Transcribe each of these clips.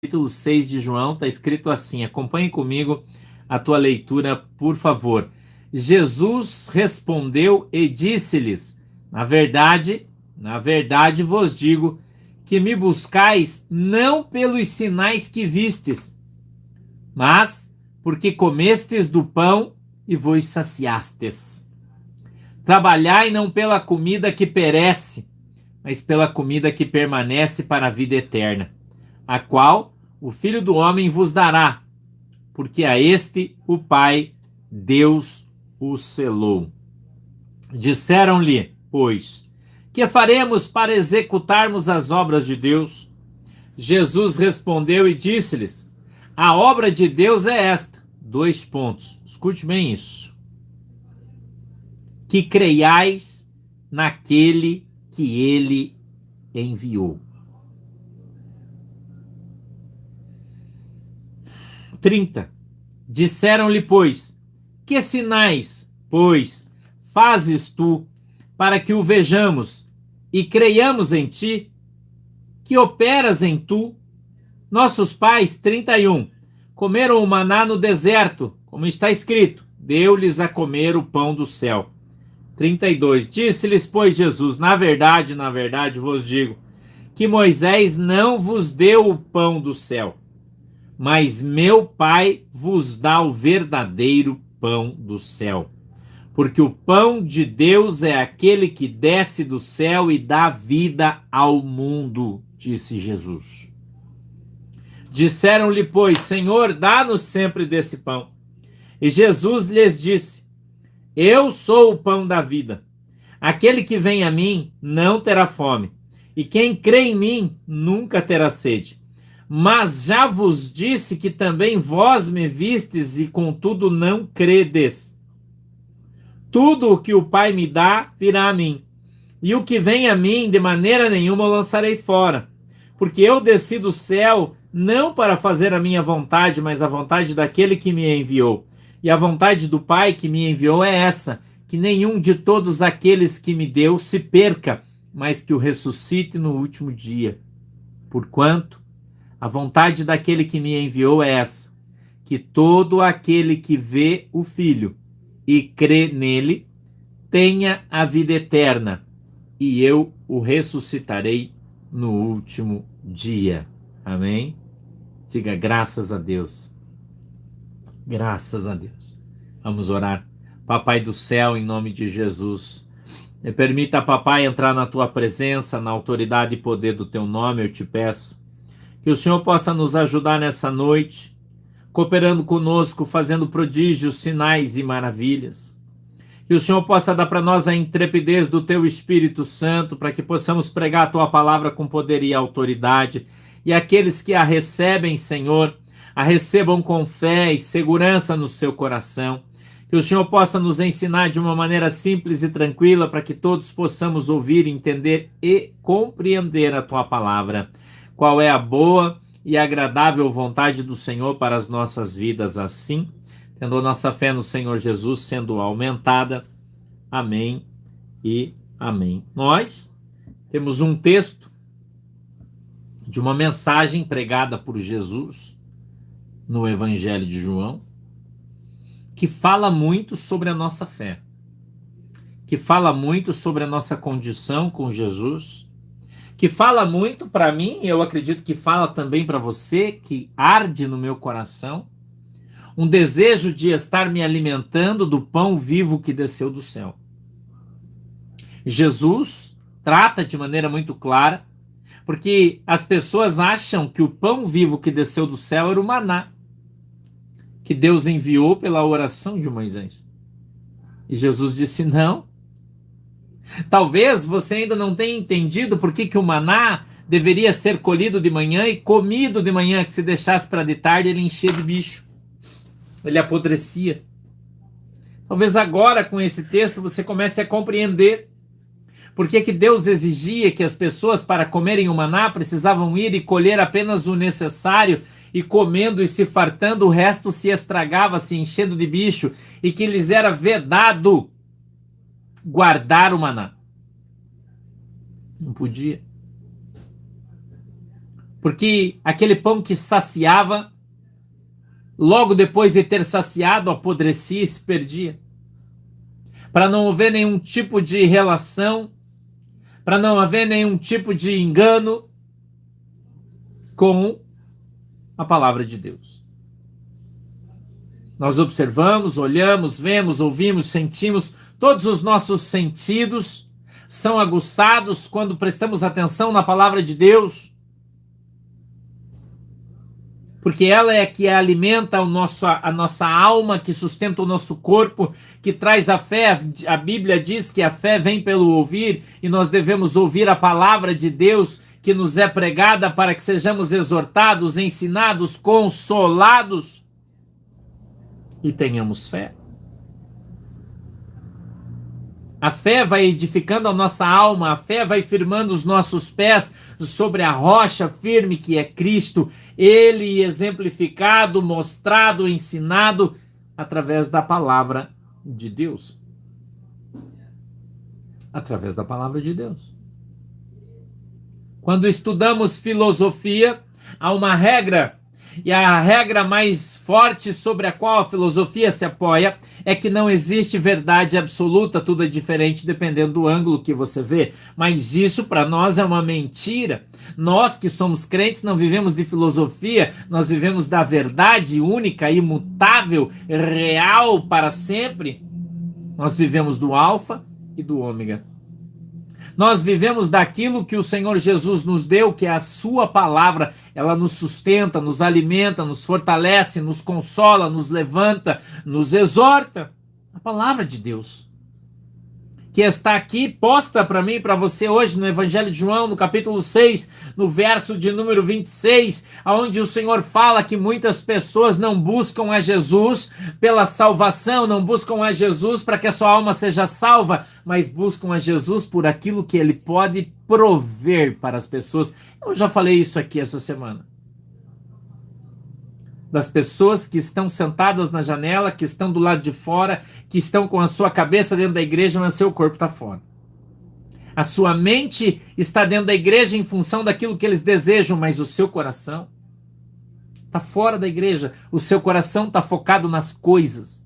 capítulo 6 de João, está escrito assim, acompanhe comigo a tua leitura, por favor. Jesus respondeu e disse-lhes, na verdade vos digo, que me buscais não pelos sinais que vistes, mas porque comestes do pão e vos saciastes. Trabalhai não pela comida que perece, mas pela comida que permanece para a vida eterna, a qual o Filho do Homem vos dará, porque a este o Pai, Deus, o selou. Disseram-lhe, pois, que faremos para executarmos as obras de Deus? Jesus respondeu e disse-lhes, a obra de Deus é esta, : escute bem isso, que creiais naquele que ele enviou. 30. Disseram-lhe, pois, que sinais, pois, fazes tu para que o vejamos e creiamos em ti? Que operas em tu? Nossos pais, 31, comeram o maná no deserto, como está escrito, deu-lhes a comer o pão do céu. 32. Disse-lhes, pois, Jesus, na verdade vos digo, que Moisés não vos deu o pão do céu, mas meu Pai vos dá o verdadeiro pão do céu. Porque o pão de Deus é aquele que desce do céu e dá vida ao mundo, disse Jesus. Disseram-lhe, pois, Senhor, dá-nos sempre desse pão. E Jesus lhes disse, eu sou o pão da vida. Aquele que vem a mim não terá fome, e quem crê em mim nunca terá sede. Mas já vos disse que também vós me vistes e contudo não credes. Tudo o que o Pai me dá virá a mim, e o que vem a mim de maneira nenhuma lançarei fora, porque eu desci do céu não para fazer a minha vontade, mas a vontade daquele que me enviou. E a vontade do Pai que me enviou é essa, que nenhum de todos aqueles que me deu se perca, mas que o ressuscite no último dia. Porquanto a vontade daquele que me enviou é essa, que todo aquele que vê o Filho e crê nele tenha a vida eterna, e eu o ressuscitarei no último dia. Amém? Diga graças a Deus. Graças a Deus. Vamos orar. Papai do céu, em nome de Jesus, me permita, papai, entrar na tua presença, na autoridade e poder do teu nome, eu te peço. Que o Senhor possa nos ajudar nessa noite, cooperando conosco, fazendo prodígios, sinais e maravilhas. Que o Senhor possa dar para nós a intrepidez do teu Espírito Santo, para que possamos pregar a tua palavra com poder e autoridade. E aqueles que a recebem, Senhor, a recebam com fé e segurança no seu coração. Que o Senhor possa nos ensinar de uma maneira simples e tranquila, para que todos possamos ouvir, entender e compreender a tua palavra. Qual é a boa e agradável vontade do Senhor para as nossas vidas, assim, tendo a nossa fé no Senhor Jesus sendo aumentada. Amém e amém. Nós temos um texto de uma mensagem pregada por Jesus no Evangelho de João, que fala muito sobre a nossa fé, que fala muito sobre a nossa condição com Jesus, que fala muito para mim, eu acredito que fala também para você, que arde no meu coração, um desejo de estar me alimentando do pão vivo que desceu do céu. Jesus trata de maneira muito clara, porque as pessoas acham que o pão vivo que desceu do céu era o maná, que Deus enviou pela oração de Moisés. E Jesus disse não. Talvez você ainda não tenha entendido por que o maná deveria ser colhido de manhã e comido de manhã, que se deixasse para de tarde ele enchia de bicho. Ele apodrecia. Talvez agora com esse texto você comece a compreender por que Deus exigia que as pessoas para comerem o maná precisavam ir e colher apenas o necessário, e comendo e se fartando o resto se estragava, se enchendo de bicho, e que lhes era vedado guardar o maná. Não podia. Porque aquele pão que saciava, logo depois de ter saciado, apodrecia e se perdia. Para não haver nenhum tipo de relação, para não haver nenhum tipo de engano com a palavra de Deus. Nós observamos, olhamos, vemos, ouvimos, sentimos, todos os nossos sentidos são aguçados quando prestamos atenção na palavra de Deus, porque ela é que alimenta a nossa alma, que sustenta o nosso corpo, que traz a fé. A Bíblia diz que a fé vem pelo ouvir, e nós devemos ouvir a palavra de Deus que nos é pregada para que sejamos exortados, ensinados, consolados e tenhamos fé. A fé vai edificando a nossa alma, a fé vai firmando os nossos pés sobre a rocha firme que é Cristo, ele exemplificado, mostrado, ensinado através da palavra de Deus. Através da palavra de Deus. Quando estudamos filosofia, há uma regra, e a regra mais forte sobre a qual a filosofia se apoia é que não existe verdade absoluta, tudo é diferente dependendo do ângulo que você vê. Mas isso para nós é uma mentira. Nós que somos crentes não vivemos de filosofia, nós vivemos da verdade única, imutável, real para sempre. Nós vivemos do alfa e do ômega. Nós vivemos daquilo que o Senhor Jesus nos deu, que é a sua palavra. Ela nos sustenta, nos alimenta, nos fortalece, nos consola, nos levanta, nos exorta. A palavra de Deus, que está aqui posta para mim e para você hoje no Evangelho de João, no capítulo 6, no verso de número 26, onde o Senhor fala que muitas pessoas não buscam a Jesus pela salvação, não buscam a Jesus para que a sua alma seja salva, mas buscam a Jesus por aquilo que ele pode prover para as pessoas. Eu já falei isso aqui essa semana. Das pessoas que estão sentadas na janela, que estão do lado de fora, que estão com a sua cabeça dentro da igreja, mas seu corpo está fora. A sua mente está dentro da igreja em função daquilo que eles desejam, mas o seu coração está fora da igreja. O seu coração está focado nas coisas.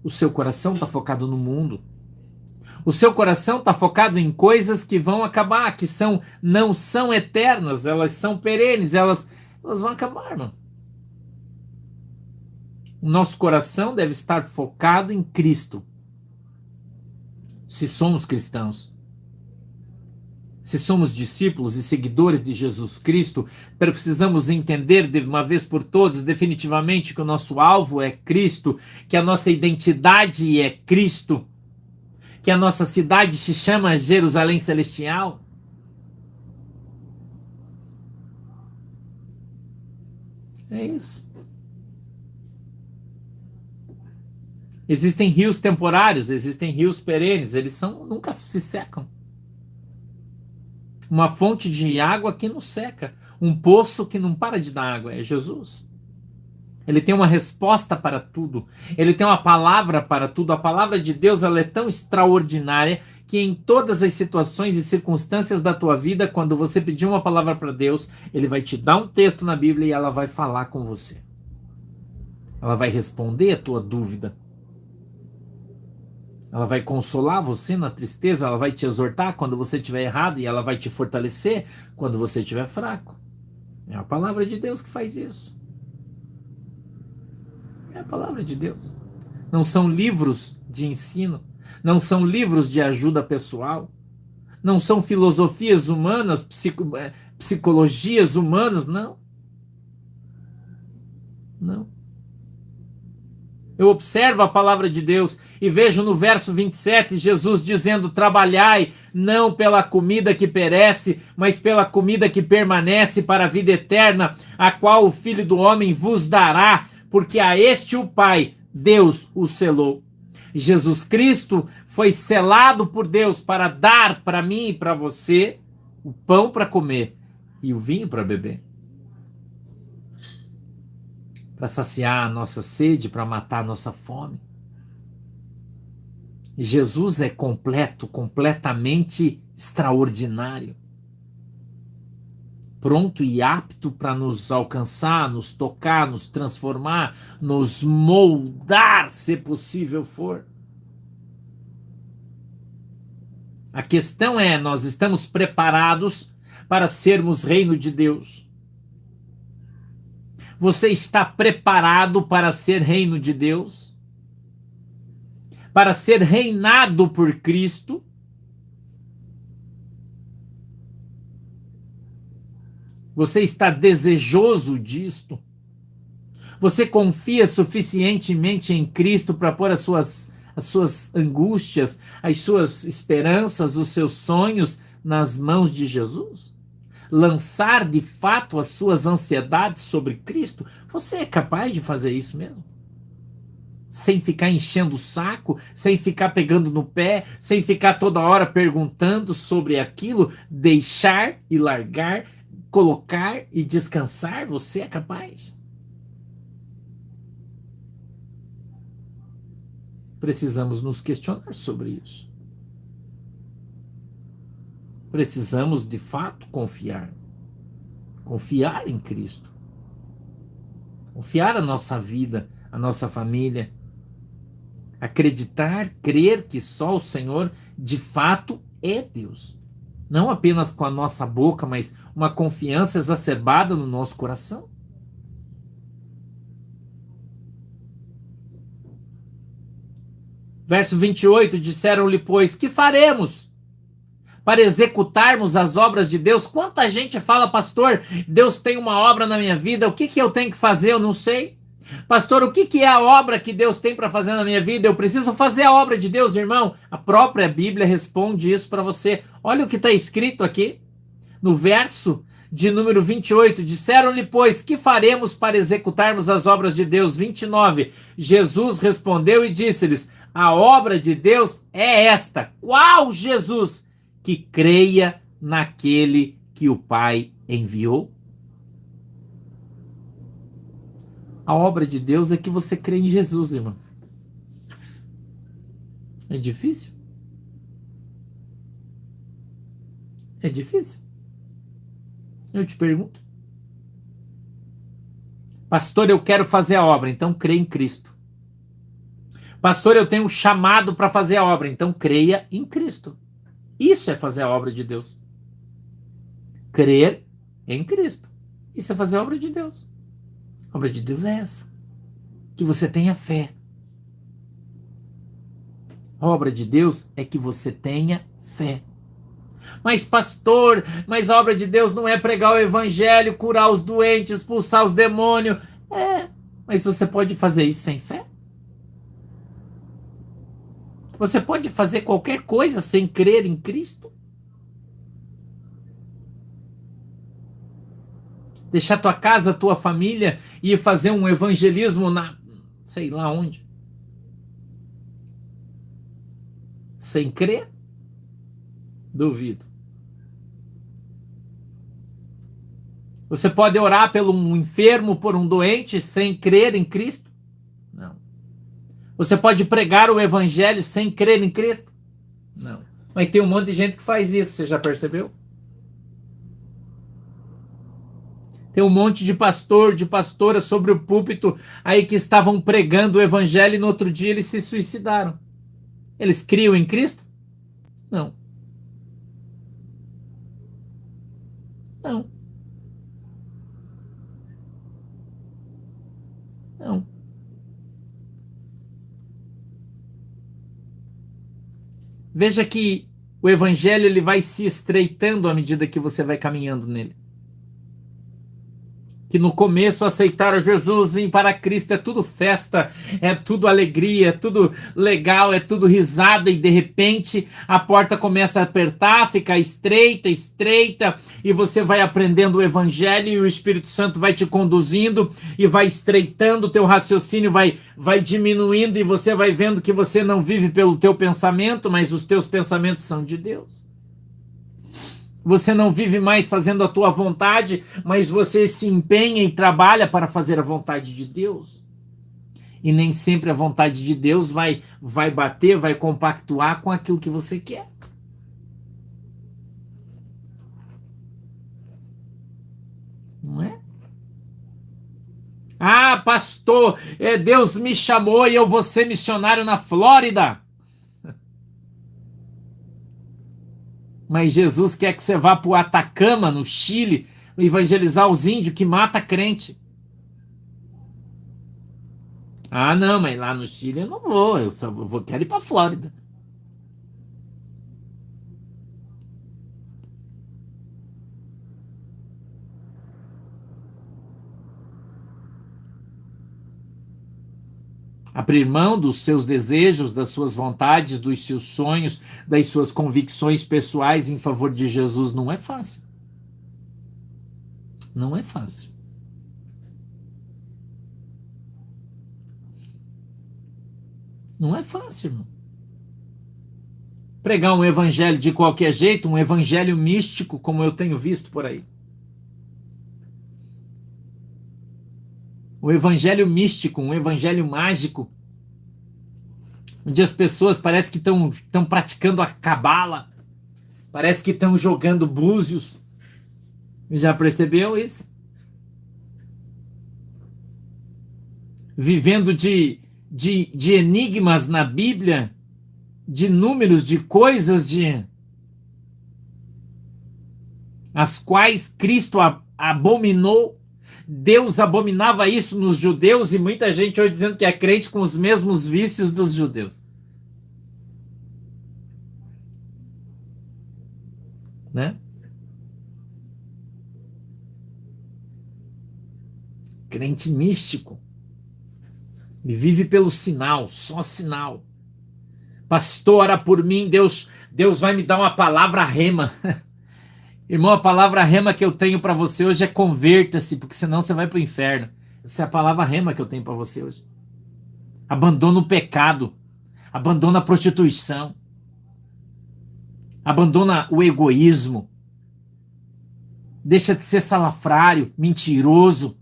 O seu coração está focado no mundo. O seu coração está focado em coisas que vão acabar, que não são eternas, elas são perenes, elas vão acabar, mano. O nosso coração deve estar focado em Cristo. Se somos cristãos, se somos discípulos e seguidores de Jesus Cristo, precisamos entender de uma vez por todas, definitivamente, que o nosso alvo é Cristo, que a nossa identidade é Cristo, que a nossa cidade se chama Jerusalém Celestial. É isso. Existem rios temporários, existem rios perenes, eles nunca se secam. Uma fonte de água que não seca, um poço que não para de dar água, é Jesus. Ele tem uma resposta para tudo, ele tem uma palavra para tudo. A palavra de Deus, ela é tão extraordinária que em todas as situações e circunstâncias da tua vida, quando você pedir uma palavra para Deus, ele vai te dar um texto na Bíblia e ela vai falar com você. Ela vai responder a tua dúvida. Ela vai consolar você na tristeza, ela vai te exortar quando você estiver errado e ela vai te fortalecer quando você estiver fraco. É a palavra de Deus que faz isso. É a palavra de Deus. Não são livros de ensino, não são livros de ajuda pessoal, não são filosofias humanas, psicologias humanas, não. Não. Eu observo a palavra de Deus e vejo no verso 27 Jesus dizendo: trabalhai não pela comida que perece, mas pela comida que permanece para a vida eterna, a qual o Filho do Homem vos dará, porque a este o Pai, Deus, o selou. Jesus Cristo foi selado por Deus para dar para mim e para você o pão para comer e o vinho para beber. Para saciar a nossa sede, para matar a nossa fome. Jesus é completo, completamente extraordinário. pronto e apto para nos alcançar, nos tocar, nos transformar, nos moldar, se possível for. A questão é, nós estamos preparados para sermos reino de Deus? Você está preparado para ser reino de Deus? Para ser reinado por Cristo? Você está desejoso disto? Você confia suficientemente em Cristo para pôr as suas angústias, as suas esperanças, os seus sonhos nas mãos de Jesus? Lançar de fato as suas ansiedades sobre Cristo? Você é capaz de fazer isso mesmo? Sem ficar enchendo o saco, sem ficar pegando no pé, sem ficar toda hora perguntando sobre aquilo, deixar e largar, colocar e descansar? Você é capaz? Precisamos nos questionar sobre isso. Precisamos, de fato, confiar. Confiar em Cristo. Confiar a nossa vida, a nossa família. Acreditar, crer que só o Senhor, de fato, é Deus. Não apenas com a nossa boca, mas uma confiança exacerbada no nosso coração. Verso 28, disseram-lhe, pois, que faremos para executarmos as obras de Deus? Quanta gente fala, pastor, Deus tem uma obra na minha vida, o que eu tenho que fazer? Eu não sei. Pastor, o que é a obra que Deus tem para fazer na minha vida? Eu preciso fazer a obra de Deus, irmão. A própria Bíblia responde isso para você. Olha o que está escrito aqui, no verso de número 28. Disseram-lhe, pois, que faremos para executarmos as obras de Deus? 29. Jesus respondeu e disse-lhes, a obra de Deus é esta. Qual Jesus? Que creia naquele que o Pai enviou. A obra de Deus é que você crê em Jesus, irmão. É difícil? É difícil? Eu te pergunto. Pastor, eu quero fazer a obra, então crê em Cristo. Pastor, eu tenho um chamado para fazer a obra, então creia em Cristo. Isso é fazer a obra de Deus. Crer em Cristo. Isso é fazer a obra de Deus. A obra de Deus é essa. Que você tenha fé. A obra de Deus é que você tenha fé. Mas pastor, mas a obra de Deus não é pregar o evangelho, curar os doentes, expulsar os demônios. É, mas você pode fazer isso sem fé? Você pode fazer qualquer coisa sem crer em Cristo? Deixar tua casa, tua família e fazer um evangelismo na sei lá onde? Sem crer? Duvido. Você pode orar pelo um enfermo, por um doente, sem crer em Cristo? Não. Você pode pregar o evangelho sem crer em Cristo? Não. Mas tem um monte de gente que faz isso, você já percebeu? Tem um monte de pastor, de pastora sobre o púlpito aí que estavam pregando o evangelho e no outro dia eles se suicidaram. Eles criam em Cristo? Não. Não. Não. Veja que o evangelho ele vai se estreitando à medida que você vai caminhando nele. Que no começo aceitaram Jesus, vir para Cristo, é tudo festa, é tudo alegria, é tudo legal, é tudo risada, e de repente a porta começa a apertar, fica estreita, estreita, e você vai aprendendo o evangelho e o Espírito Santo vai te conduzindo e vai estreitando o teu raciocínio, vai diminuindo, e você vai vendo que você não vive pelo teu pensamento, mas os teus pensamentos são de Deus. Você não vive mais fazendo a tua vontade, mas você se empenha e trabalha para fazer a vontade de Deus. E nem sempre a vontade de Deus vai bater, vai compactuar com aquilo que você quer. Ah, pastor, Deus me chamou e eu vou ser missionário na Flórida. Mas Jesus quer que você vá para o Atacama, no Chile, evangelizar os índios que mata crente. Ah, não, mas lá no Chile eu não vou, eu só quero ir para a Flórida. Abrir mão dos seus desejos, das suas vontades, dos seus sonhos, das suas convicções pessoais em favor de Jesus não é fácil. Não é fácil. Não é fácil, irmão. Pregar um evangelho de qualquer jeito, um evangelho místico, como eu tenho visto por aí. Um evangelho místico, um evangelho mágico, onde as pessoas parece que estão praticando a cabala, parece que estão jogando búzios. Já percebeu isso? Vivendo de enigmas na Bíblia, de números, de coisas as quais Cristo abominou. Deus abominava isso nos judeus e muita gente hoje dizendo que é crente com os mesmos vícios dos judeus. Né? Crente místico. Ele vive pelo sinal, só sinal. Pastor, ora por mim, Deus vai me dar uma palavra rema. Irmão, a palavra rema que eu tenho para você hoje é converta-se, porque senão você vai para o inferno. Essa é a palavra rema que eu tenho para você hoje. Abandona o pecado, abandona a prostituição, abandona o egoísmo, deixa de ser salafrário, mentiroso.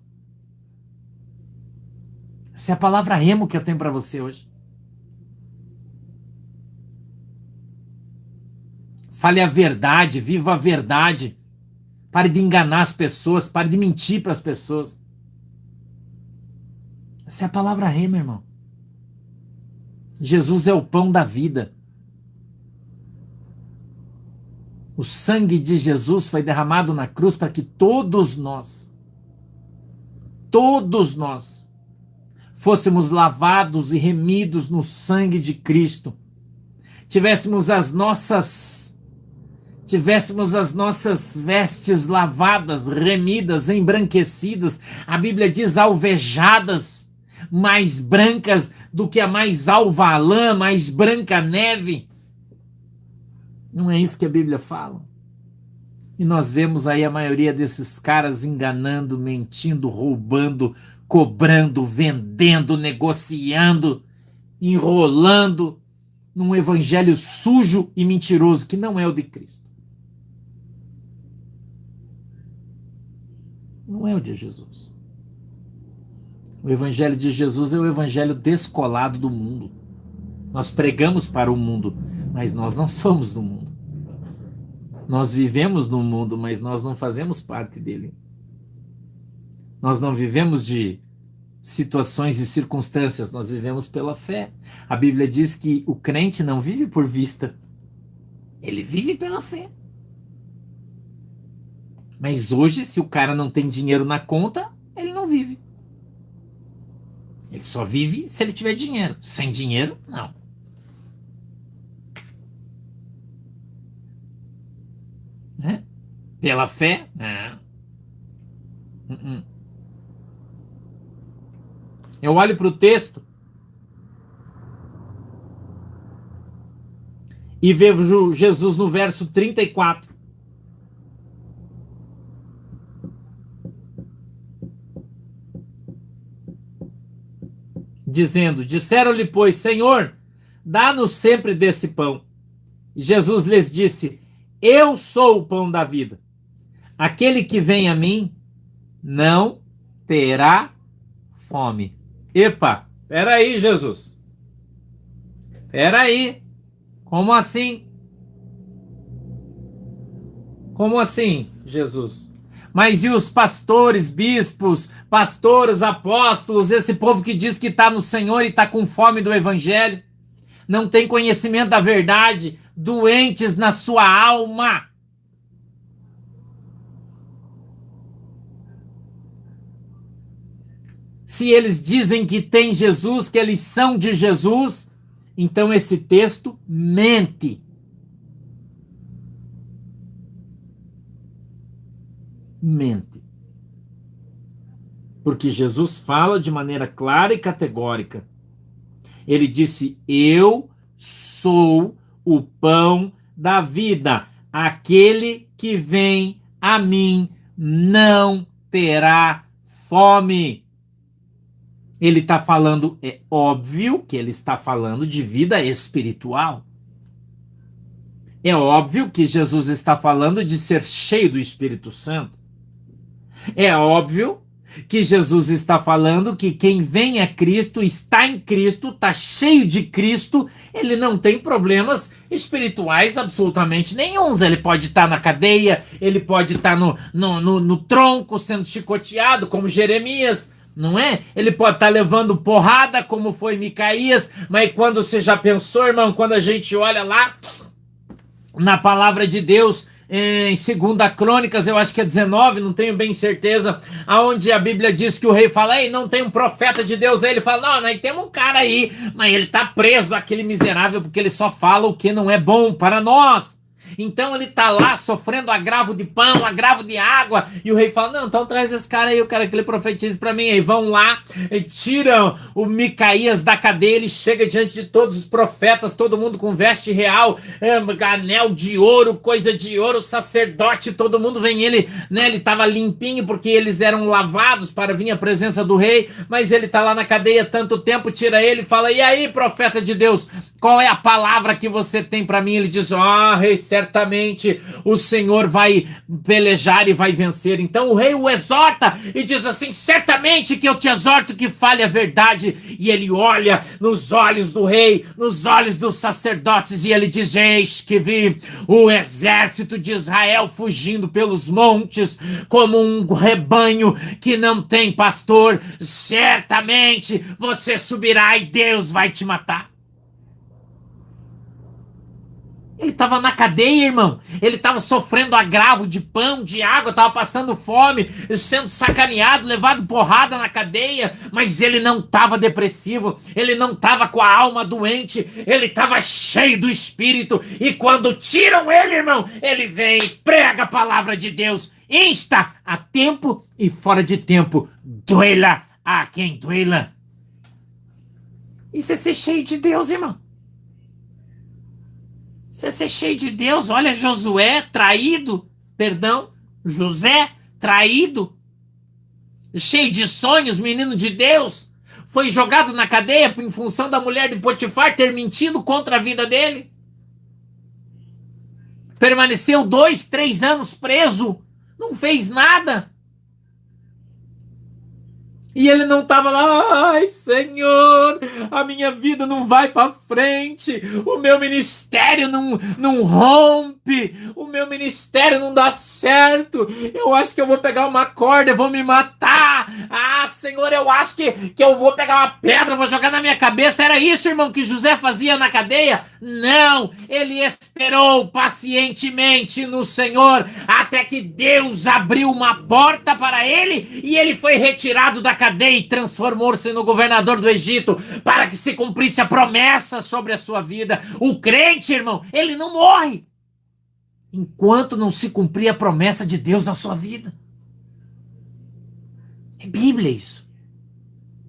Essa é a palavra rema que eu tenho para você hoje. Fale a verdade, viva a verdade. Pare de enganar as pessoas, pare de mentir para as pessoas. Essa é a palavra rema, irmão. Jesus é o pão da vida. O sangue de Jesus foi derramado na cruz para que todos nós fôssemos lavados e remidos no sangue de Cristo. Tivéssemos as nossas vestes lavadas, remidas, embranquecidas, a Bíblia diz alvejadas, mais brancas do que a mais alva lã, mais branca a neve. Não é isso que a Bíblia fala? E nós vemos aí a maioria desses caras enganando, mentindo, roubando, cobrando, vendendo, negociando, enrolando num evangelho sujo e mentiroso que não é o de Cristo. Não é o de Jesus. O evangelho de Jesus é o evangelho descolado do mundo. Nós pregamos para o mundo, mas nós não somos do mundo. Nós vivemos no mundo, mas nós não fazemos parte dele. Nós não vivemos de situações e circunstâncias, nós vivemos pela fé. A Bíblia diz que o crente não vive por vista, ele vive pela fé. Mas hoje, se o cara não tem dinheiro na conta, ele não vive. Ele só vive se ele tiver dinheiro. Sem dinheiro, não. Né? Pela fé, não. Eu olho para o texto e vejo Jesus no verso 34. Dizendo: disseram-lhe, pois, Senhor, dá-nos sempre desse pão. E Jesus lhes disse: eu sou o pão da vida. Aquele que vem a mim não terá fome. Epa, peraí, Jesus. Peraí. Como assim? Como assim, Jesus? Mas e os pastores, bispos, pastoras, apóstolos, esse povo que diz que está no Senhor e está com fome do evangelho? Não tem conhecimento da verdade, doentes na sua alma. Se eles dizem que tem Jesus, que eles são de Jesus, então esse texto mente. Mente. Porque Jesus fala de maneira clara e categórica. Ele disse: eu sou o pão da vida. Aquele que vem a mim não terá fome. Ele está falando, é óbvio que ele está falando de vida espiritual. É óbvio que Jesus está falando de ser cheio do Espírito Santo. É óbvio que Jesus está falando que quem vem a Cristo, está em Cristo, está cheio de Cristo, ele não tem problemas espirituais absolutamente nenhuns. Ele pode estar na cadeia, ele pode estar no tronco sendo chicoteado, como Jeremias, não é? Ele pode estar levando porrada, como foi Micaías, mas quando você já pensou, irmão, quando a gente olha lá na palavra de Deus, em 2 Crônicas, eu acho que é 19, não tenho bem certeza, aonde a Bíblia diz que o rei fala: ei, não tem um profeta de Deus aí. Ele fala: não, nós temos um cara aí, mas ele tá preso, aquele miserável, porque ele só fala o que não é bom para nós. Então ele tá lá sofrendo agravo de pão, agravo de água, e o rei fala: não, então traz esse cara aí, eu quero que ele profetize para mim. Aí vão lá e tiram o Micaías da cadeia, ele chega diante de todos os profetas, todo mundo com veste real, anel de ouro, coisa de ouro, sacerdote, todo mundo vem. Ele, né, ele tava limpinho porque eles eram lavados para vir à presença do rei, mas ele tá lá na cadeia tanto tempo, tira ele e fala: e aí, profeta de Deus, qual é a palavra que você tem para mim? Ele diz: rei, certamente o Senhor vai pelejar e vai vencer. Então o rei o exorta e diz assim: certamente que eu te exorto que fale a verdade. E ele olha nos olhos do rei, nos olhos dos sacerdotes, e ele diz: eis que vi o exército de Israel fugindo pelos montes como um rebanho que não tem pastor. Certamente você subirá e Deus vai te matar. Ele estava na cadeia, irmão. Ele estava sofrendo agravo de pão, de água, estava passando fome, sendo sacaneado, levado porrada na cadeia, mas ele não estava depressivo, ele não estava com a alma doente, ele estava cheio do Espírito, e quando tiram ele, irmão, ele vem, prega a palavra de Deus, insta a tempo e fora de tempo, duela a quem duela. Isso é ser cheio de Deus, irmão. Você ser cheio de Deus. Olha José traído, cheio de sonhos, menino de Deus, foi jogado na cadeia em função da mulher de Potifar ter mentido contra a vida dele. Permaneceu 2, 3 anos preso, não fez nada. E ele não estava lá: ai, Senhor, a minha vida não vai para frente, o meu ministério não rompe, o meu ministério não dá certo, eu acho que eu vou pegar uma corda, eu vou me matar. Ah, Senhor, eu acho que eu vou pegar uma pedra, vou jogar na minha cabeça. Era isso, irmão, que José fazia na cadeia? Não, ele esperou pacientemente no Senhor, até que Deus abriu uma porta para ele, e ele foi retirado da cadeia e transformou-se no governador do Egito, para que se cumprisse a promessa sobre a sua vida. O crente, irmão, ele não morre enquanto não se cumprir a promessa de Deus na sua vida. É Bíblia isso.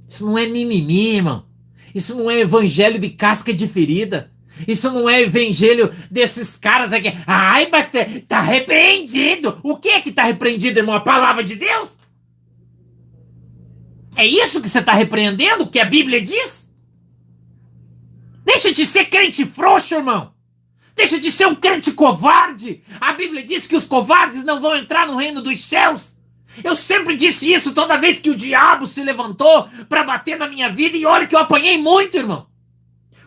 Isso não é mimimi, irmão. Isso não é evangelho de casca de ferida. Isso não é evangelho desses caras aqui. Ai, mas tá repreendido. O que é que tá repreendido, irmão? A palavra de Deus? É isso que você está repreendendo? O que a Bíblia diz? Deixa de ser crente frouxo, irmão. Deixa de ser um crente covarde. A Bíblia diz que os covardes não vão entrar no reino dos céus. Eu sempre disse isso toda vez que o diabo se levantou para bater na minha vida. E olha que eu apanhei muito, irmão.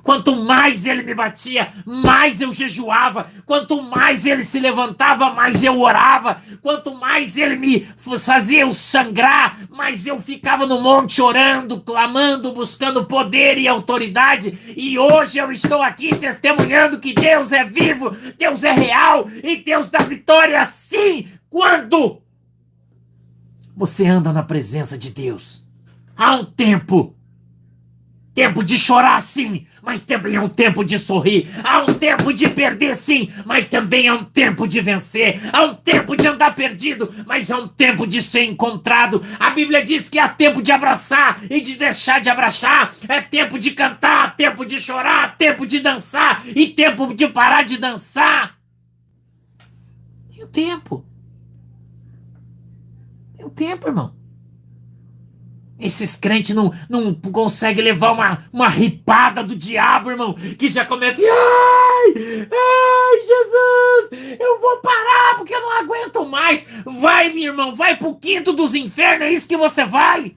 Quanto mais ele me batia, mais eu jejuava. Quanto mais ele se levantava, mais eu orava. Quanto mais ele me fazia eu sangrar, mais eu ficava no monte orando, clamando, buscando poder e autoridade. E hoje eu estou aqui testemunhando que Deus é vivo, Deus é real e Deus dá vitória sim, quando você anda na presença de Deus. Há um tempo de chorar sim, mas também é um tempo de sorrir. Há um tempo de perder sim, mas também é um tempo de vencer. Há um tempo de andar perdido, mas é um tempo de ser encontrado. A Bíblia diz que há tempo de abraçar e de deixar de abraçar. É tempo de cantar, tempo de chorar, tempo de dançar e tempo de parar de dançar. Tem o tempo. Tem o tempo, irmão. Esses crentes não conseguem levar uma ripada do diabo, irmão, que já começa... Ai, Jesus, eu vou parar porque eu não aguento mais. Vai, meu irmão, vai pro quinto dos infernos, é isso que você vai.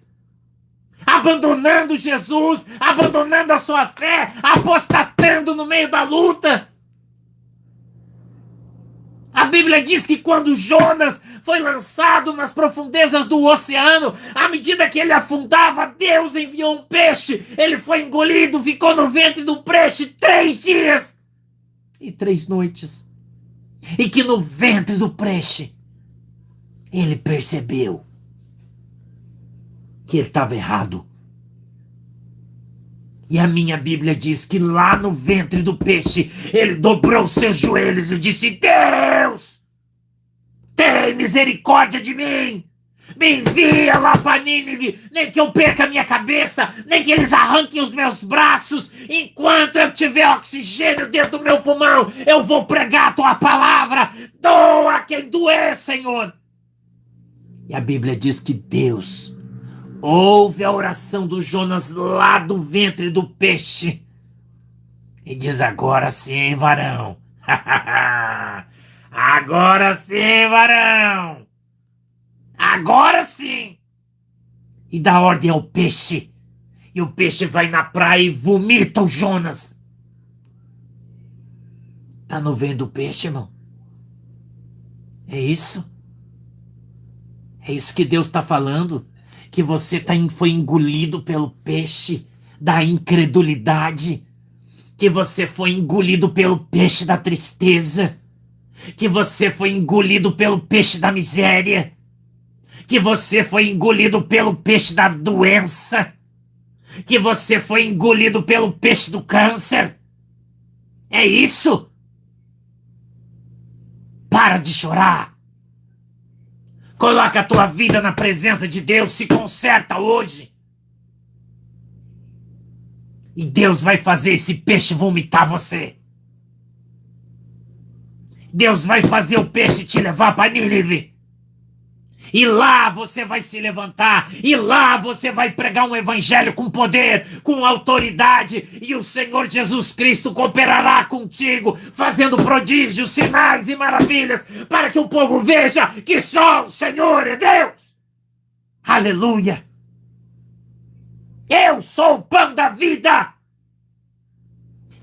Abandonando Jesus, abandonando a sua fé, apostatando no meio da luta. A Bíblia diz que quando Jonas foi lançado nas profundezas do oceano, à medida que ele afundava, Deus enviou um peixe. Ele foi engolido, ficou no ventre do peixe 3 dias e 3 noites. E que no ventre do peixe, ele percebeu que ele estava errado. E a minha Bíblia diz que lá no ventre do peixe, ele dobrou seus joelhos e disse: Deus, tem misericórdia de mim. Me envia lá para Nínive, nem que eu perca a minha cabeça, nem que eles arranquem os meus braços. Enquanto eu tiver oxigênio dentro do meu pulmão, eu vou pregar a tua palavra. Doa quem doer, Senhor. E a Bíblia diz que Deus ouve a oração do Jonas lá do ventre do peixe e diz: agora sim, varão. Agora sim, varão. Agora sim. E dá ordem ao peixe. E o peixe vai na praia e vomita o Jonas. Tá no ventre do peixe, irmão? É isso? É isso que Deus está falando? Que você foi engolido pelo peixe da incredulidade, que você foi engolido pelo peixe da tristeza, que você foi engolido pelo peixe da miséria, que você foi engolido pelo peixe da doença, que você foi engolido pelo peixe do câncer. É isso? Para de chorar. Coloca a tua vida na presença de Deus, se conserta hoje. E Deus vai fazer esse peixe vomitar você. Deus vai fazer o peixe te levar para Nínive. E lá você vai se levantar. E lá você vai pregar um evangelho com poder, com autoridade. E o Senhor Jesus Cristo cooperará contigo, fazendo prodígios, sinais e maravilhas, para que o povo veja que só o Senhor é Deus. Aleluia! Eu sou o pão da vida.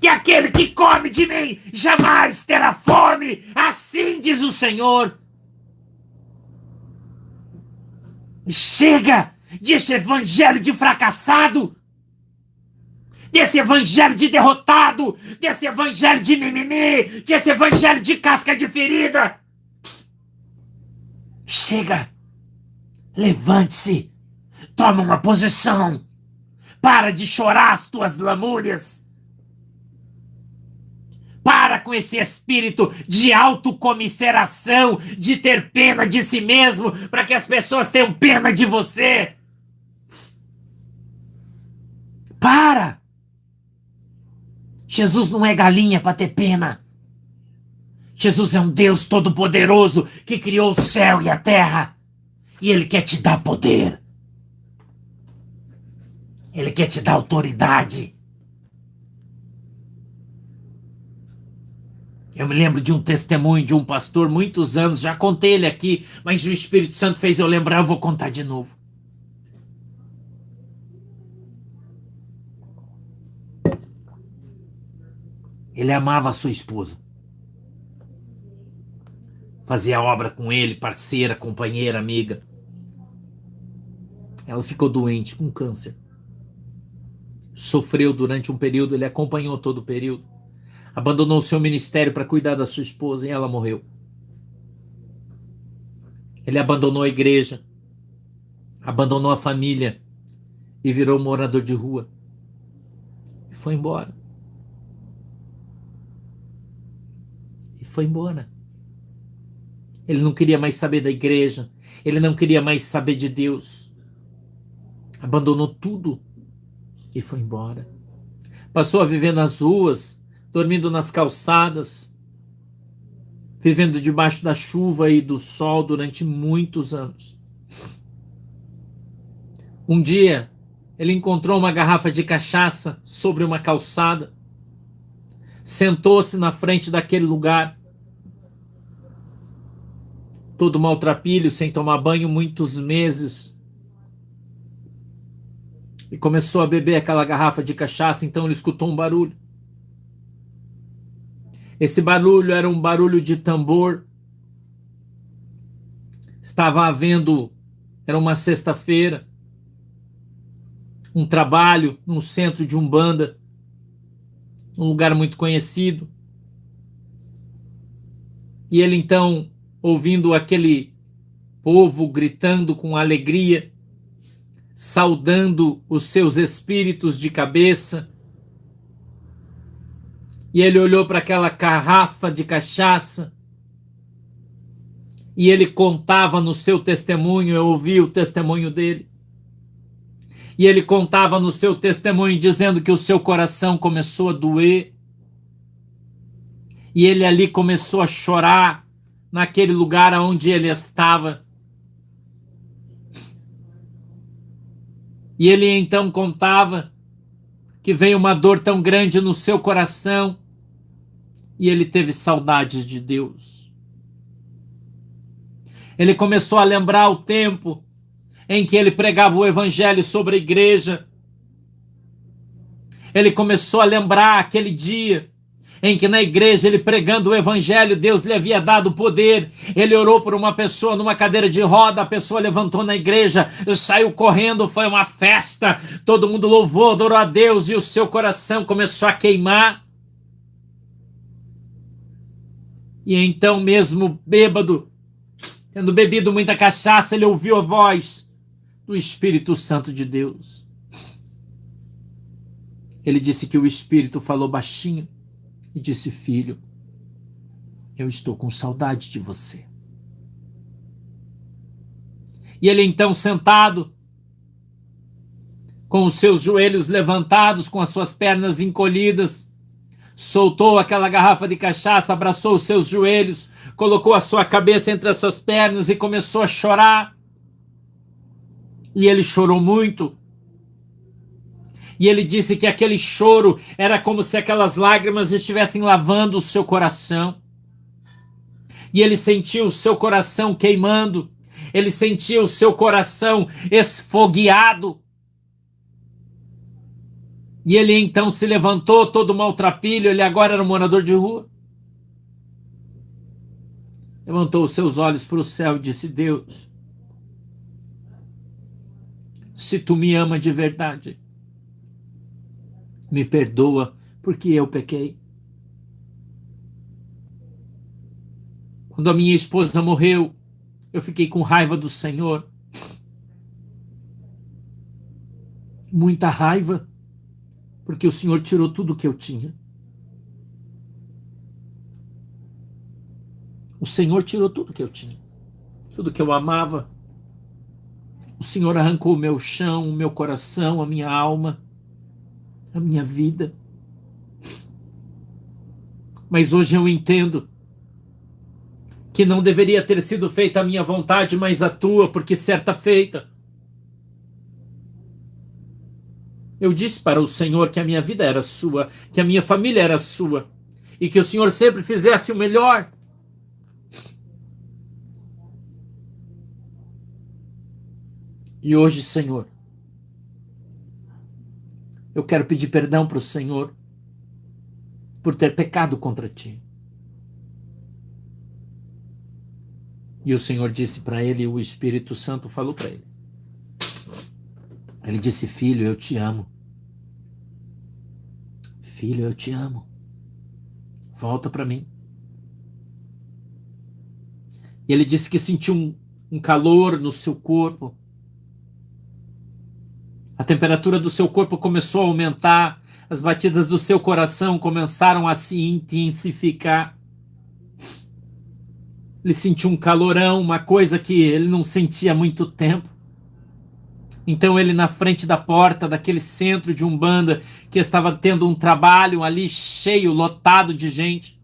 E aquele que come de mim jamais terá fome. Assim diz o Senhor. Chega desse evangelho de fracassado, desse evangelho de derrotado, desse evangelho de mimimi, desse evangelho de casca de ferida. Chega, levante-se, toma uma posição, para de chorar as tuas lamúrias. Para com esse espírito de autocomiseração, de ter pena de si mesmo, para que as pessoas tenham pena de você. Para! Jesus não é galinha para ter pena. Jesus é um Deus todo-poderoso que criou o céu e a terra. E Ele quer te dar poder. Ele quer te dar autoridade. Eu me lembro de um testemunho de um pastor, muitos anos, já contei ele aqui, mas o Espírito Santo fez eu lembrar, eu vou contar de novo. Ele amava a sua esposa. Fazia obra com ele, parceira, companheira, amiga. Ela ficou doente com câncer. Sofreu durante um período, ele acompanhou todo o período. Abandonou o seu ministério para cuidar da sua esposa e ela morreu. Ele abandonou a igreja, abandonou a família e virou morador de rua. E foi embora. E foi embora. Ele não queria mais saber da igreja. Ele não queria mais saber de Deus. Abandonou tudo e foi embora. Passou a viver nas ruas, dormindo nas calçadas, vivendo debaixo da chuva e do sol durante muitos anos. Um dia, ele encontrou uma garrafa de cachaça sobre uma calçada, sentou-se na frente daquele lugar, todo maltrapilho, sem tomar banho muitos meses, e começou a beber aquela garrafa de cachaça. Então ele escutou um barulho. Esse barulho era um barulho de tambor. Estava havendo, era uma sexta-feira, um trabalho num centro de Umbanda, um lugar muito conhecido. E ele então, ouvindo aquele povo gritando com alegria, saudando os seus espíritos de cabeça, e ele olhou para aquela garrafa de cachaça e ele contava no seu testemunho, eu ouvi o testemunho dele, e ele contava no seu testemunho dizendo que o seu coração começou a doer, e ele ali começou a chorar naquele lugar onde ele estava. E ele então contava que veio uma dor tão grande no seu coração e ele teve saudades de Deus. Ele começou a lembrar o tempo em que ele pregava o evangelho sobre a igreja. Ele começou a lembrar aquele dia em que na igreja ele pregando o evangelho, Deus lhe havia dado poder. Ele orou por uma pessoa numa cadeira de roda, a pessoa levantou na igreja, saiu correndo, foi uma festa, todo mundo louvou, adorou a Deus e o seu coração começou a queimar. E então, mesmo bêbado, tendo bebido muita cachaça, ele ouviu a voz do Espírito Santo de Deus. Ele disse que o Espírito falou baixinho e disse: filho, eu estou com saudade de você. E ele então, sentado, com os seus joelhos levantados, com as suas pernas encolhidas, soltou aquela garrafa de cachaça, abraçou os seus joelhos, colocou a sua cabeça entre as suas pernas e começou a chorar. E ele chorou muito. E ele disse que aquele choro era como se aquelas lágrimas estivessem lavando o seu coração. E ele sentiu o seu coração queimando. Ele sentiu o seu coração esfogueado. E ele então se levantou, todo maltrapilho. Ele agora era um morador de rua. Levantou os seus olhos para o céu e disse: Deus, se tu me ama de verdade, me perdoa, porque eu pequei. Quando a minha esposa morreu, eu fiquei com raiva do Senhor. Muita raiva, porque o Senhor tirou tudo que eu tinha. O Senhor tirou tudo que eu tinha. Tudo que eu amava. O Senhor arrancou o meu chão, o meu coração, a minha alma, a minha vida. Mas hoje eu entendo que não deveria ter sido feita a minha vontade, mas a tua, porque certa feita eu disse para o Senhor que a minha vida era sua, que a minha família era sua, e que o Senhor sempre fizesse o melhor. E hoje, Senhor, eu quero pedir perdão para o Senhor por ter pecado contra ti. E o Senhor disse para ele, o Espírito Santo falou para ele. Ele disse: filho, eu te amo. Filho, eu te amo. Volta para mim. E ele disse que sentiu um calor no seu corpo. A temperatura do seu corpo começou a aumentar. As batidas do seu coração começaram a se intensificar. Ele sentiu um calorão, uma coisa que ele não sentia há muito tempo. Então ele, na frente da porta daquele centro de Umbanda, que estava tendo um trabalho ali cheio, lotado de gente,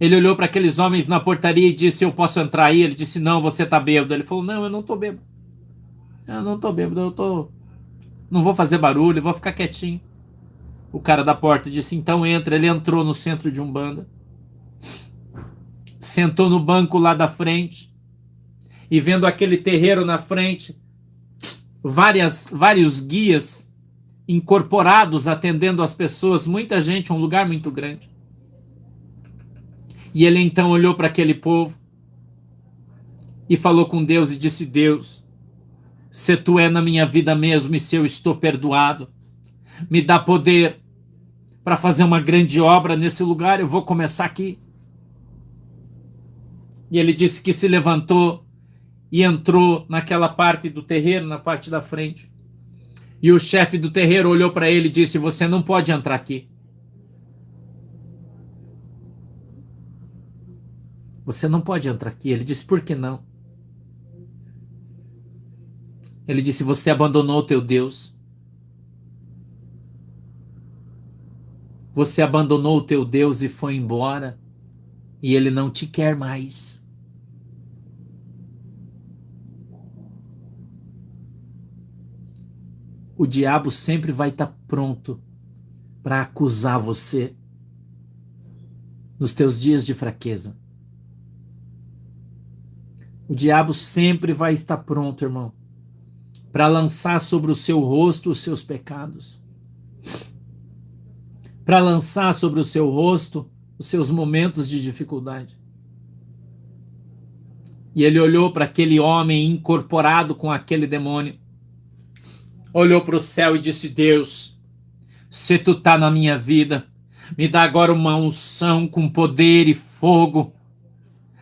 ele olhou para aqueles homens na portaria e disse: eu posso entrar aí? Ele disse: não, você está bêbado. Ele falou: não, eu não estou bêbado. Eu não estou bêbado, não vou fazer barulho, eu vou ficar quietinho. O cara da porta disse: então entra. Ele entrou no centro de Umbanda, sentou no banco lá da frente, e vendo aquele terreiro na frente, vários guias incorporados atendendo as pessoas, muita gente, um lugar muito grande. E ele então olhou para aquele povo e falou com Deus e disse: Deus, se tu é na minha vida mesmo e se eu estou perdoado, me dá poder para fazer uma grande obra nesse lugar, eu vou começar aqui. E ele disse que se levantou e entrou naquela parte do terreiro, na parte da frente. E o chefe do terreiro olhou para ele e disse: você não pode entrar aqui. Você não pode entrar aqui. Ele disse: por que não? Ele disse: você abandonou o teu Deus. Você abandonou o teu Deus e foi embora. E ele não te quer mais. O diabo sempre vai estar pronto para acusar você nos teus dias de fraqueza. O diabo sempre vai estar pronto, irmão, para lançar sobre o seu rosto os seus pecados. Para lançar sobre o seu rosto os seus momentos de dificuldade. E ele olhou para aquele homem incorporado com aquele demônio. Olhou para o céu e disse: Deus, se tu tá na minha vida, me dá agora uma unção com poder e fogo.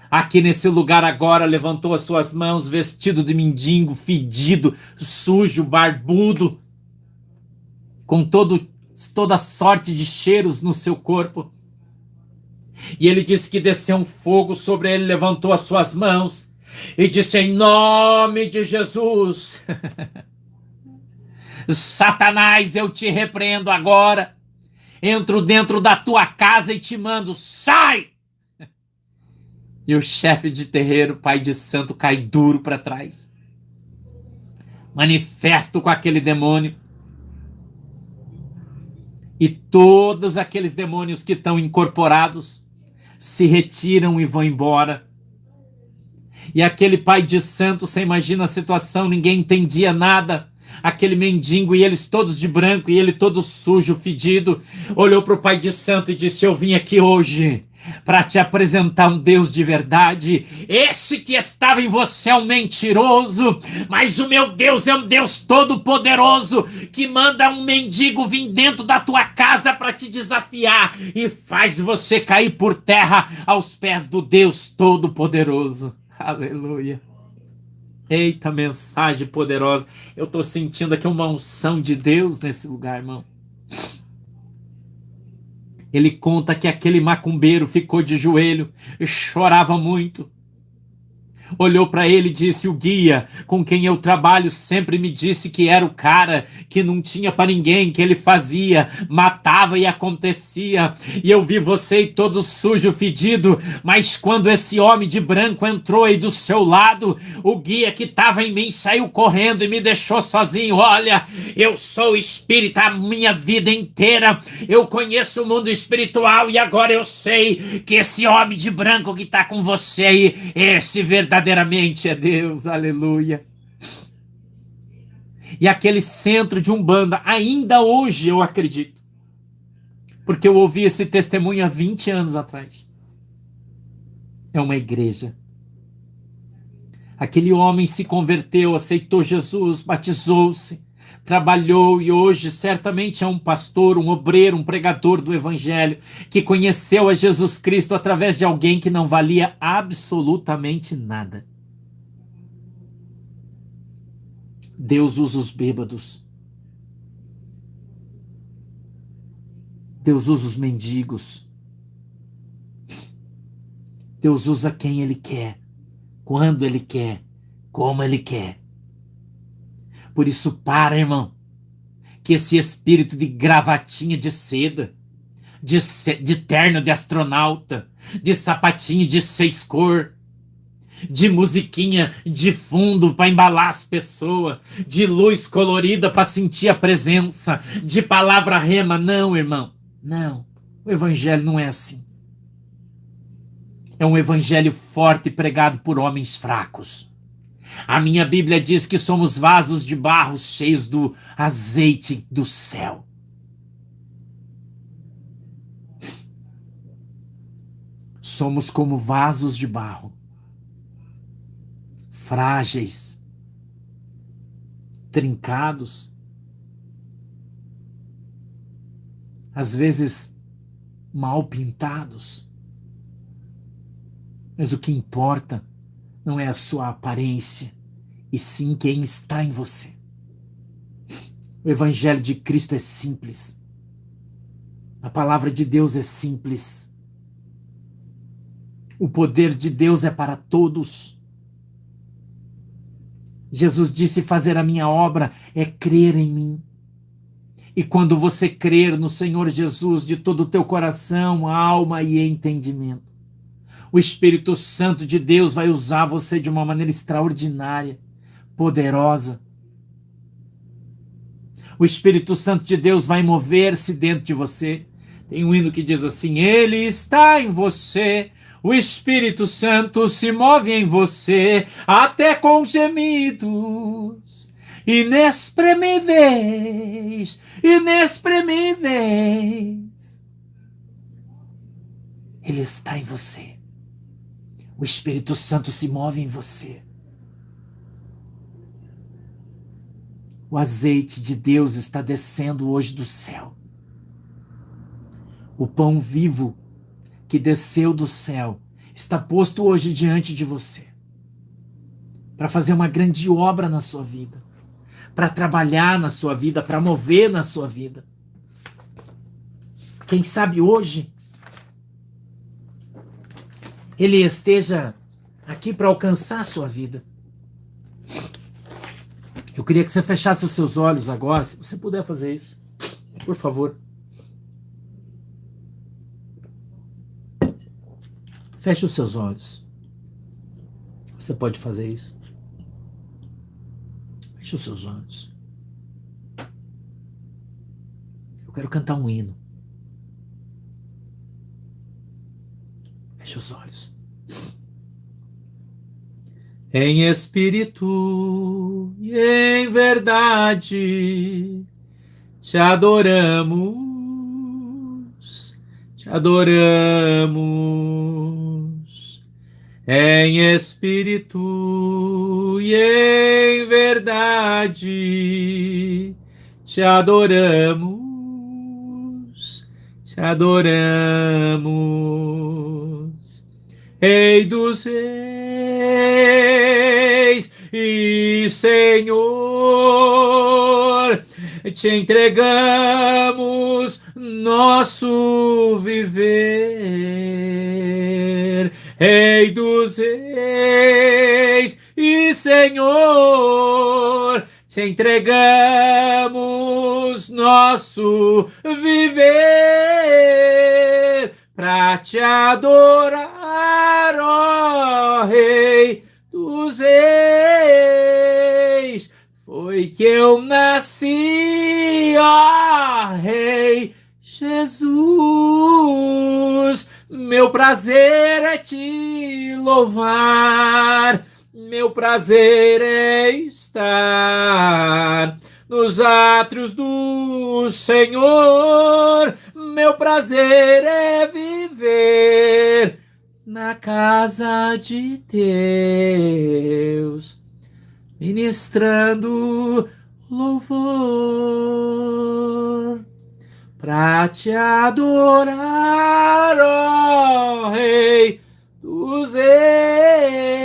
Aqui nesse lugar agora, levantou as suas mãos, vestido de mendigo, fedido, sujo, barbudo, com toda sorte de cheiros no seu corpo. E ele disse que desceu um fogo sobre ele, levantou as suas mãos e disse: em nome de Jesus, Satanás, eu te repreendo agora, entro dentro da tua casa e te mando, sai! E o chefe de terreiro, pai de santo, cai duro para trás. Manifesto com aquele demônio. E todos aqueles demônios que estão incorporados se retiram e vão embora. E aquele pai de santo, você imagina a situação, ninguém entendia nada. Aquele mendigo e eles todos de branco e ele todo sujo, fedido, olhou para o pai de santo e disse: eu vim aqui hoje para te apresentar um Deus de verdade. Esse que estava em você é um mentiroso, mas o meu Deus é um Deus todo poderoso, que manda um mendigo vir dentro da tua casa para te desafiar e faz você cair por terra aos pés do Deus todo poderoso. Aleluia. Eita, mensagem poderosa. Eu estou sentindo aqui uma unção de Deus nesse lugar, irmão. Ele conta que aquele macumbeiro ficou de joelho, chorava muito. Olhou para ele e disse: o guia com quem eu trabalho sempre me disse que era o cara que não tinha para ninguém, que ele fazia, matava e acontecia. E eu vi você aí todo sujo, fedido, mas quando esse homem de branco entrou aí do seu lado, o guia que estava em mim saiu correndo e me deixou sozinho. Olha, eu sou espírita a minha vida inteira, eu conheço o mundo espiritual e agora eu sei que esse homem de branco que está com você aí, esse verdadeiramente é Deus, aleluia. E aquele centro de Umbanda, ainda hoje eu acredito, porque eu ouvi esse testemunho há 20 anos atrás. É uma igreja. Aquele homem se converteu, aceitou Jesus, batizou-se, trabalhou e hoje certamente é um pastor, um obreiro, um pregador do evangelho que conheceu a Jesus Cristo através de alguém que não valia absolutamente nada. Deus usa os bêbados. Deus usa os mendigos. Deus usa quem Ele quer, quando Ele quer, como Ele quer. Por isso, irmão, que esse espírito de gravatinha de seda, de terno de astronauta, de sapatinho de 6 cor, de musiquinha de fundo para embalar as pessoas, de luz colorida para sentir a presença, de palavra rema. Não, irmão, não. O evangelho não é assim. É um evangelho forte pregado por homens fracos. A minha Bíblia diz que somos vasos de barro cheios do azeite do céu. Somos como vasos de barro, frágeis, trincados, às vezes mal pintados. Mas o que importa não é a sua aparência, e sim quem está em você. O Evangelho de Cristo é simples. A palavra de Deus é simples. O poder de Deus é para todos. Jesus disse: fazer a minha obra é crer em mim. E quando você crer no Senhor Jesus de todo o teu coração, alma e entendimento, o Espírito Santo de Deus vai usar você de uma maneira extraordinária, poderosa. O Espírito Santo de Deus vai mover-se dentro de você. Tem um hino que diz assim: Ele está em você, o Espírito Santo se move em você, até com gemidos inexprimíveis, inexprimíveis. Ele está em você. O Espírito Santo se move em você. O azeite de Deus está descendo hoje do céu. O pão vivo que desceu do céu está posto hoje diante de você, para fazer uma grande obra na sua vida, para trabalhar na sua vida, para mover na sua vida. Quem sabe hoje Ele esteja aqui para alcançar a sua vida. Eu queria que você fechasse os seus olhos agora, se você puder fazer isso, por favor. Feche os seus olhos. Você pode fazer isso. Feche os seus olhos. Eu quero cantar um hino. Feche os olhos. Em espírito e em verdade te adoramos, te adoramos. Em espírito e em verdade te adoramos, te adoramos. Rei dos reis e Senhor, te entregamos nosso viver. Rei dos reis e Senhor, te entregamos nosso viver para te adorar, ó Rei dos reis. Foi que eu nasci, ó Rei Jesus. Meu prazer é te louvar, meu prazer é estar nos átrios do Senhor. meu prazer é viver na casa de Deus, ministrando louvor, pra te adorar, ó Rei dos Reis.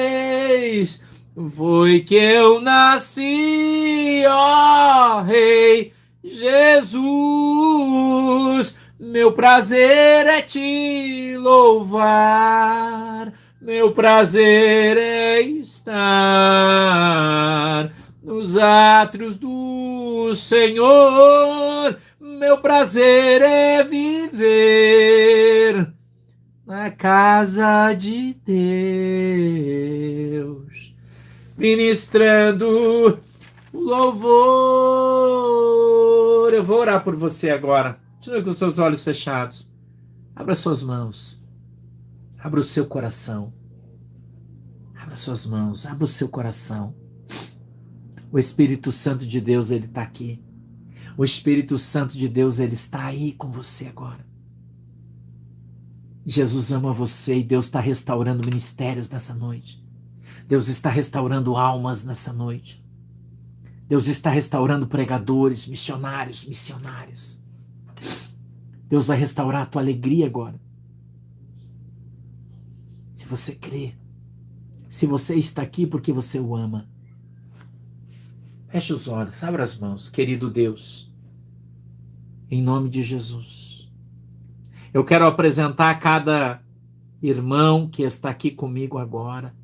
Foi que eu nasci, ó Rei Jesus. Meu prazer é te louvar, meu prazer é estar nos átrios do Senhor. Meu prazer é viver na casa de Deus, ministrando louvor. Eu vou orar por você agora. Continue com seus olhos fechados. Abra suas mãos. Abra o seu coração. Abra suas mãos. Abra o seu coração. O Espírito Santo de Deus, ele está aqui. O Espírito Santo de Deus, ele está aí com você agora. Jesus ama você e Deus está restaurando ministérios nessa noite. Deus está restaurando almas nessa noite. Deus está restaurando pregadores, missionários, missionárias. Deus vai restaurar a tua alegria agora. Se você crê, se você está aqui porque você o ama, feche os olhos, abra as mãos, querido Deus, em nome de Jesus. Eu quero apresentar cada irmão que está aqui comigo agora.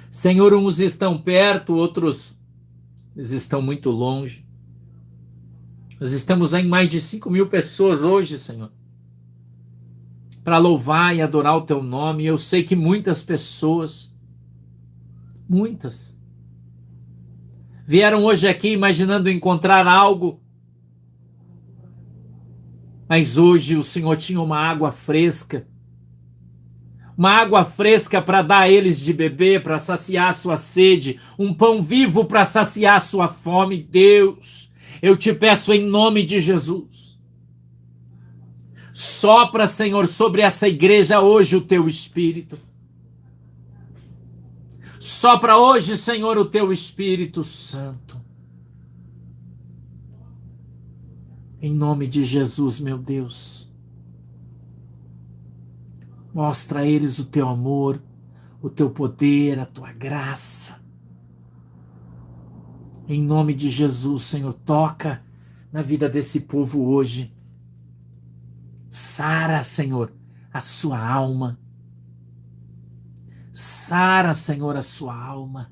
Senhor, uns estão perto, outros eles estão muito longe. Nós estamos em mais de 5.000 pessoas hoje, Senhor, para louvar e adorar o Teu nome. Eu sei que muitas pessoas, muitas, vieram hoje aqui imaginando encontrar algo, mas hoje o Senhor tinha uma água fresca para dar a eles de beber, para saciar a sua sede, um pão vivo para saciar a sua fome. Deus, eu te peço em nome de Jesus, sopra, Senhor, sobre essa igreja hoje o Teu Espírito. Sopra hoje, Senhor, o Teu Espírito Santo. Em nome de Jesus, meu Deus. Mostra a eles o Teu amor, o Teu poder, a Tua graça. Em nome de Jesus, Senhor, toca na vida desse povo hoje. Sara, Senhor, a sua alma. Sara, Senhor, a sua alma.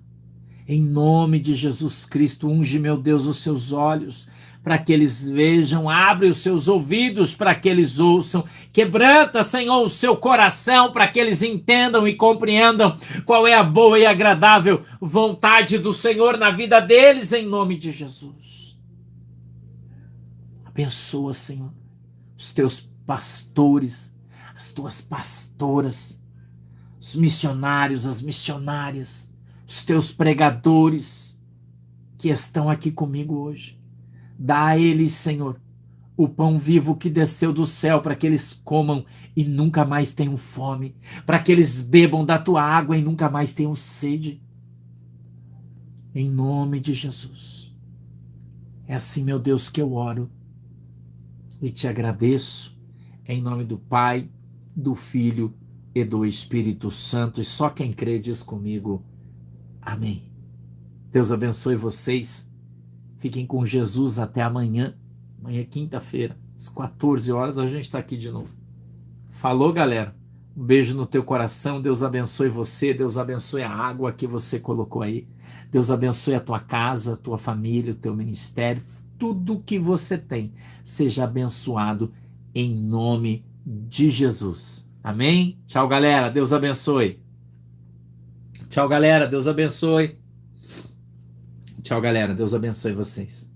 Em nome de Jesus Cristo, unge, meu Deus, os seus olhos, para que eles vejam, abre os seus ouvidos para que eles ouçam, quebranta, Senhor, o seu coração para que eles entendam e compreendam qual é a boa e agradável vontade do Senhor na vida deles, em nome de Jesus. Abençoa, Senhor, os teus pastores, as tuas pastoras, os missionários, as missionárias, os teus pregadores que estão aqui comigo hoje. Dá a eles, Senhor, o pão vivo que desceu do céu para que eles comam e nunca mais tenham fome, para que eles bebam da tua água e nunca mais tenham sede. Em nome de Jesus. É assim, meu Deus, que eu oro e te agradeço em nome do Pai, do Filho e do Espírito Santo. E só quem crê diz comigo, amém. Deus abençoe vocês. Fiquem com Jesus até amanhã. Amanhã é quinta-feira, às 14 horas, a gente está aqui de novo. Falou, galera? Um beijo no teu coração. Deus abençoe você. Deus abençoe a água que você colocou aí. Deus abençoe a tua casa, a tua família, o teu ministério. Tudo que você tem seja abençoado em nome de Jesus. Amém? Tchau, galera. Deus abençoe. Tchau, galera. Deus abençoe. Tchau, galera. Deus abençoe vocês.